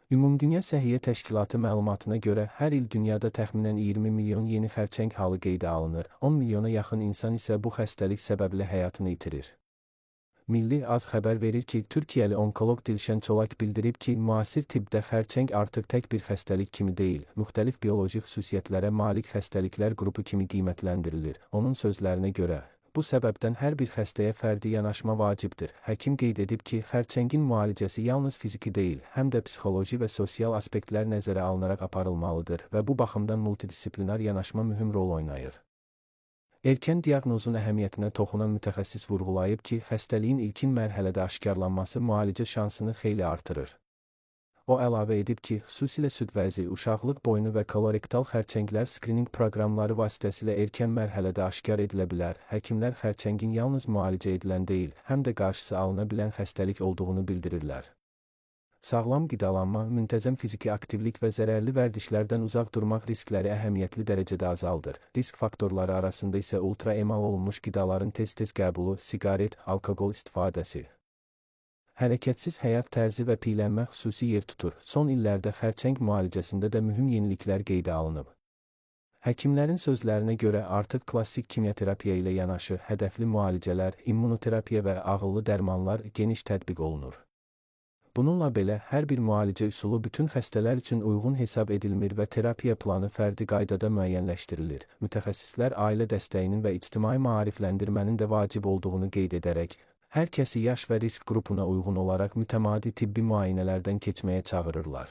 Ümumdünya Səhiyyə Təşkilatı məlumatına görə hər il dünyada təxminən 20 milyon yeni xərçəng halı qeydə alınır, 10 milyona yaxın insan isə bu xəstəlik səbəblə həyatını itirir. Milli AZ xəbər verir ki, Türkiyəli onkoloq Dilşən Çolak bildirib ki, müasir tibbdə xərçəng artıq tək bir xəstəlik kimi deyil, müxtəlif bioloji xüsusiyyətlərə malik xəstəliklər qrupu kimi qiymətləndirilir. Onun sözlərinə görə, bu səbəbdən hər bir xəstəyə fərdi yanaşma vacibdir. Həkim qeyd edib ki, xərçəngin müalicəsi yalnız fiziki deyil, həm də psixoloji və sosial aspektlər nəzərə alınaraq aparılmalıdır və bu baxımdan multidisiplinar yanaşma mühüm rol oynayır. Erkən diaqnozun əhəmiyyətinə toxunan mütəxəssis vurğulayıb ki, xəstəliyin ilkin mərhələdə aşkarlanması müalicə şansını xeyli artırır. O əlavə edib ki, xüsusilə süd vəzi, uşaqlıq boynu və kolorektal xərçənglər skrininq proqramları vasitəsilə erkən mərhələdə aşkar edilə bilər. Həkimlər xərçəngin yalnız müalicə edilən deyil, həm də qarşısı alına bilən xəstəlik olduğunu bildirirlər. Sağlam qidalanma, müntəzəm fiziki aktivlik və zərərli vərdişlərdən uzaq durmaq riskləri əhəmiyyətli dərəcədə azaldır. Risk faktorları arasında isə ultra emal olunmuş qidaların tez-tez qəbulu, siqaret, alkoqol istifadəsi, hərəkətsiz həyat tərzi və piylənmə xüsusi yer tutur. Son illərdə xərçəng müalicəsində də mühüm yeniliklər qeydə alınıb. Həkimlərin sözlərinə görə artıq klassik kimyaterapiya ilə yanaşı hədəfli müalicələr, immunoterapiya və ağıllı dərmanlar geniş tətbiq olunur. Bununla belə, hər bir müalicə üsulu bütün xəstələr üçün uyğun hesab edilmir və terapiya planı fərdi qaydada müəyyənləşdirilir. Mütəxəssislər ailə dəstəyinin və ictimai maarifləndirmənin də vacib olduğunu qeyd edərək, hər kəsi yaş və risk qrupuna uyğun olaraq mütəmadi tibbi müayinələrdən keçməyə çağırırlar.